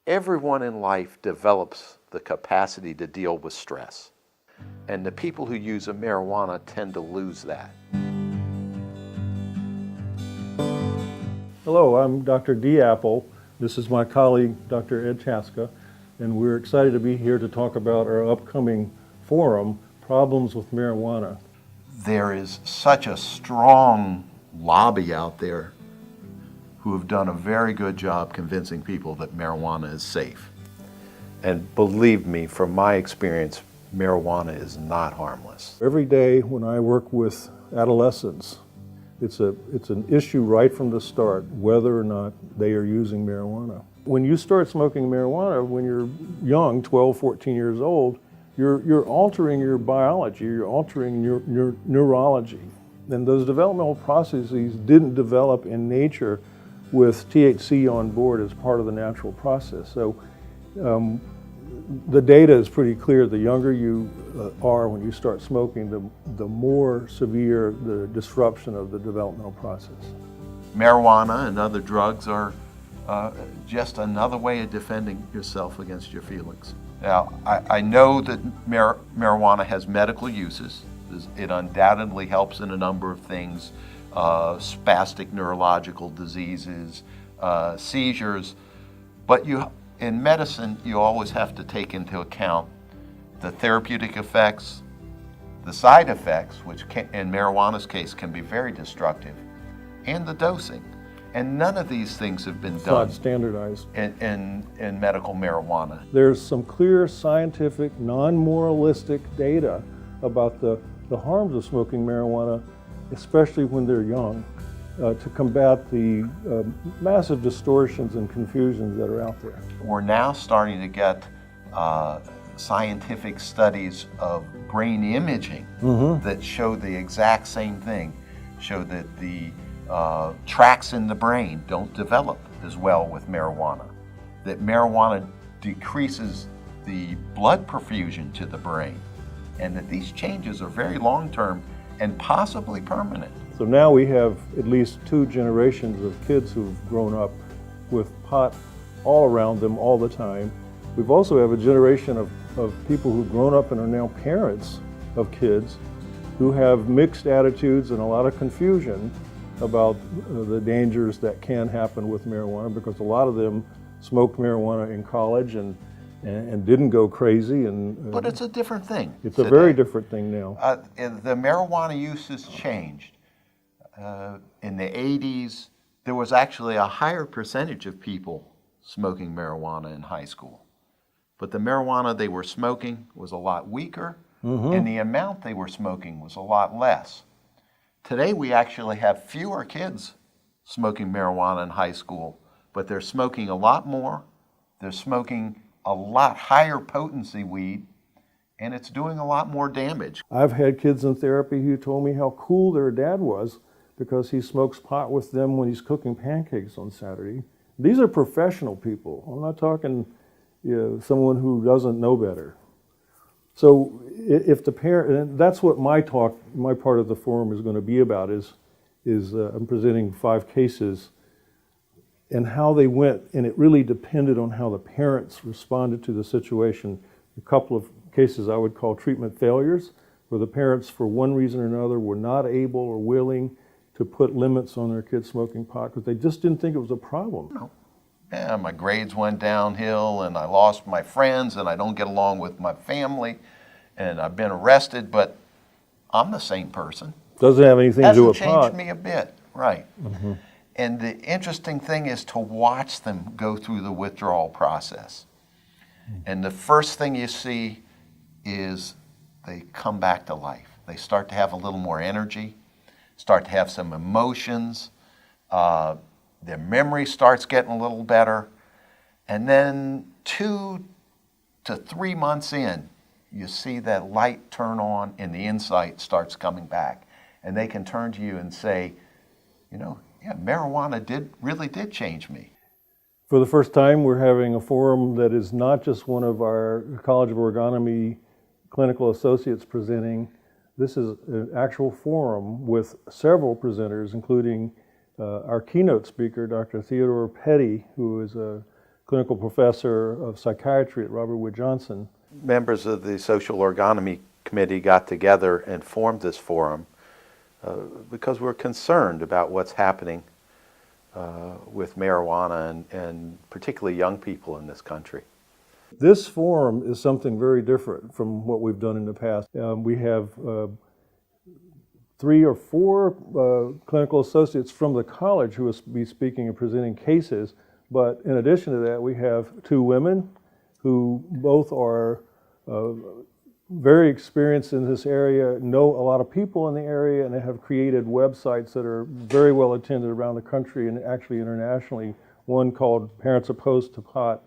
Everyone in life develops the capacity to deal with stress. And the people who use a marijuana tend to lose that. Hello, I'm Dr. Dee Apple. This is my colleague, Dr. Ed Chastka, and we're excited to be here to talk about our upcoming forum, Problems with Marijuana. There is such a strong lobby out there who have done a very good job convincing people that marijuana is safe. And believe me, from my experience, marijuana is not harmless. Every day when I work with adolescents, it's an issue right from the start, whether or not they are using marijuana. When you start smoking marijuana when you're young, 12, 14 years old, you're altering your biology, you're altering your neurology. And those developmental processes didn't develop in nature with THC on board as part of the natural process. So the data is pretty clear. The younger you are when you start smoking, the more severe the disruption of the developmental process. Marijuana and other drugs are just another way of defending yourself against your feelings. Now, I know that marijuana has medical uses. It undoubtedly helps in a number of things, spastic neurological diseases, seizures, but in medicine, you always have to take into account the therapeutic effects, the side effects, which in marijuana's case can be very destructive, and the dosing. And none of these things have been done Not standardized. in medical marijuana. There's some clear scientific, non-moralistic data about the harms of smoking marijuana, especially when they're young, to combat the massive distortions and confusions that are out there. We're now starting to get scientific studies of brain imaging that show the exact same thing, show that the tracts in the brain don't develop as well with marijuana, that marijuana decreases the blood perfusion to the brain, and that these changes are very long-term and possibly permanent. So now we have at least 2 generations of kids who've grown up with pot all around them all the time. We've also have a generation of people who've grown up and are now parents of kids who have mixed attitudes and a lot of confusion about the dangers that can happen with marijuana, because a lot of them smoked marijuana in college and didn't go crazy. But it's a different thing. It's a very different thing now. The marijuana use has changed. In the 80s, there was actually a higher percentage of people smoking marijuana in high school. But the marijuana they were smoking was a lot weaker, and the amount they were smoking was a lot less. Today, we actually have fewer kids smoking marijuana in high school, but they're smoking a lot more. They're smoking a lot higher potency weed, and it's doing a lot more damage. I've had kids in therapy who told me how cool their dad was because he smokes pot with them when he's cooking pancakes on Saturday. These are professional people. I'm not talking someone who doesn't know better. So if the parent, and that's what my part of the forum is going to be about, is I'm presenting 5 cases and how they went, and it really depended on how the parents responded to the situation. A couple of cases I would call treatment failures, where the parents, for one reason or another, were not able or willing to put limits on their kids smoking pot because they just didn't think it was a problem. No. Yeah, my grades went downhill, and I lost my friends, and I don't get along with my family, and I've been arrested, but I'm the same person. Doesn't have anything to do with pot. Hasn't changed me a bit, right. And the interesting thing is to watch them go through the withdrawal process. And the first thing you see is they come back to life. They start to have a little more energy, start to have some emotions, their memory starts getting a little better, and then 2 to 3 months in, you see that light turn on and the insight starts coming back. And they can turn to you and say, yeah, marijuana really did change me. For the first time, we're having a forum that is not just one of our College of Ergonomy clinical associates presenting. This is an actual forum with several presenters, including our keynote speaker, Dr. Theodore Petti, who is a clinical professor of psychiatry at Robert Wood Johnson. Members of the Social Ergonomy Committee got together and formed this forum because we're concerned about what's happening with marijuana and particularly young people in this country. This forum is something very different from what we've done in the past. We have 3 or 4 clinical associates from the college who will be speaking and presenting cases, but in addition to that, we have 2 women who both are very experienced in this area, know a lot of people in the area, and they have created websites that are very well attended around the country and actually internationally. One called Parents Opposed to Pot,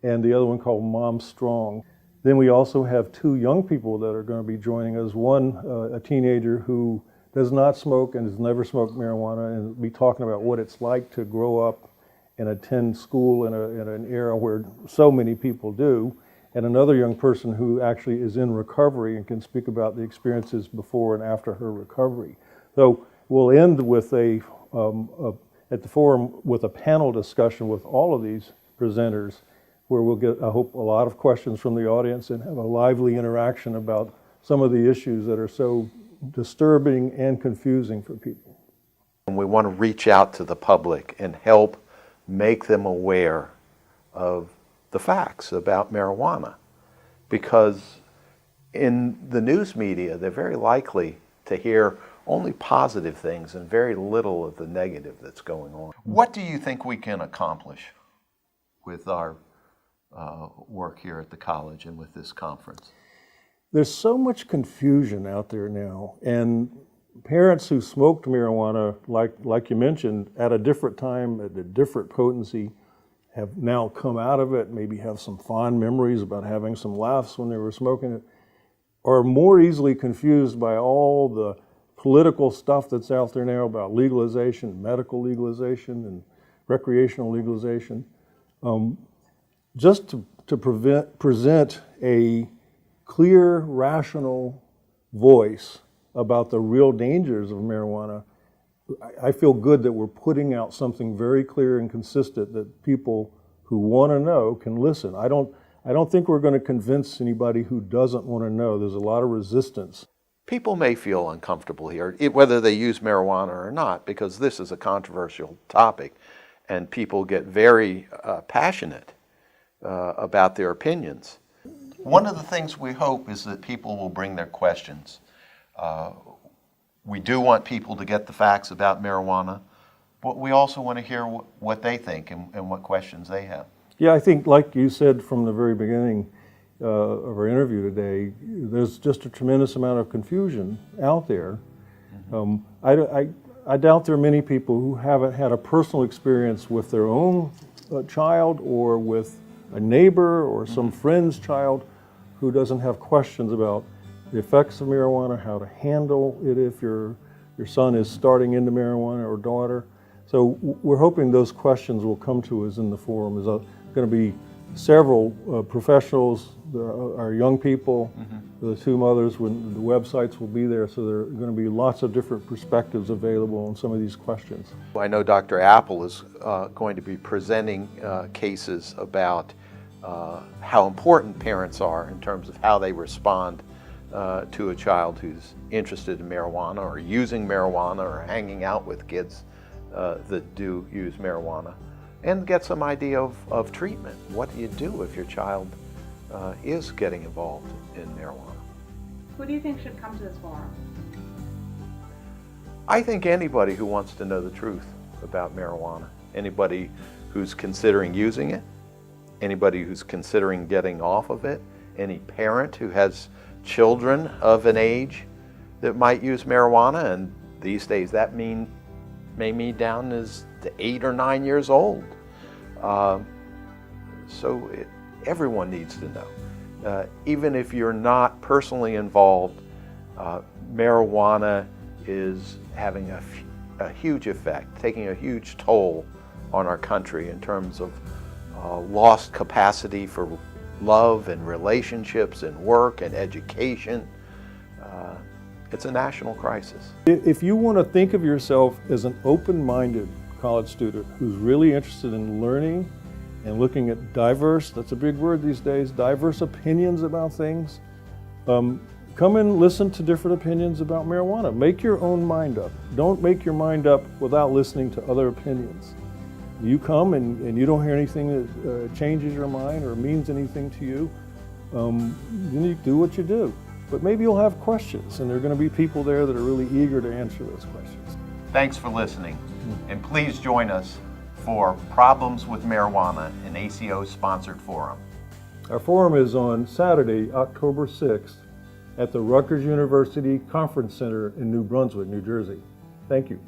and the other one called Mom Strong. Then we also have 2 young people that are going to be joining us. One, a teenager who does not smoke and has never smoked marijuana, and will be talking about what it's like to grow up and attend school in an era where so many people do. And another young person who actually is in recovery and can speak about the experiences before and after her recovery. So we'll end with at the forum with a panel discussion with all of these presenters, where we'll get, I hope, a lot of questions from the audience and have a lively interaction about some of the issues that are so disturbing and confusing for people. And we want to reach out to the public and help make them aware of the facts about marijuana, because in the news media they're very likely to hear only positive things and very little of the negative that's going on. What do you think we can accomplish with our work here at the college and with this conference? There's so much confusion out there now, and parents who smoked marijuana, like you mentioned, at a different time, at a different potency, have now come out of it, maybe have some fond memories about having some laughs when they were smoking it, are more easily confused by all the political stuff that's out there now about legalization, medical legalization, and recreational legalization. Just to present a clear, rational voice about the real dangers of marijuana, I feel good that we're putting out something very clear and consistent that people who want to know can listen. I don't think we're going to convince anybody who doesn't want to know. There's a lot of resistance. People may feel uncomfortable here, whether they use marijuana or not, because this is a controversial topic, and people get very passionate about their opinions. One of the things we hope is that people will bring their questions. We do want people to get the facts about marijuana, but we also want to hear what they think and what questions they have. Yeah, I think, like you said from the very beginning of our interview today, there's just a tremendous amount of confusion out there. I doubt there are many people who haven't had a personal experience with their own child or with a neighbor or some friend's child who doesn't have questions about the effects of marijuana, how to handle it if your son is starting into marijuana or daughter. So we're hoping those questions will come to us in the forum. There's going to be several professionals, our young people, the 2 mothers, when the websites will be there, so there are going to be lots of different perspectives available on some of these questions. I know Dr. Apple is going to be presenting cases about how important parents are in terms of how they respond to a child who's interested in marijuana or using marijuana or hanging out with kids that do use marijuana, and get some idea of treatment. What do you do if your child is getting involved in marijuana? Who do you think should come to this forum? I think anybody who wants to know the truth about marijuana, anybody who's considering using it, anybody who's considering getting off of it, any parent who has children of an age that might use marijuana, and these days that may mean down as to 8 or 9 years old. Everyone needs to know. Even if you're not personally involved, marijuana is having a huge effect, taking a huge toll on our country in terms of lost capacity for love and relationships and work and education. It's a national crisis. If you want to think of yourself as an open-minded college student who's really interested in learning and looking at diverse, that's a big word these days, diverse opinions about things. Come and listen to different opinions about marijuana. Make your own mind up. Don't make your mind up without listening to other opinions. You come and you don't hear anything that changes your mind or means anything to you, then you do what you do. But maybe you'll have questions, and there are going to be people there that are really eager to answer those questions. Thanks for listening, and please join us for Problems with Marijuana, an ACO-sponsored forum. Our forum is on Saturday, October 6th, at the Rutgers University Conference Center in New Brunswick, New Jersey. Thank you.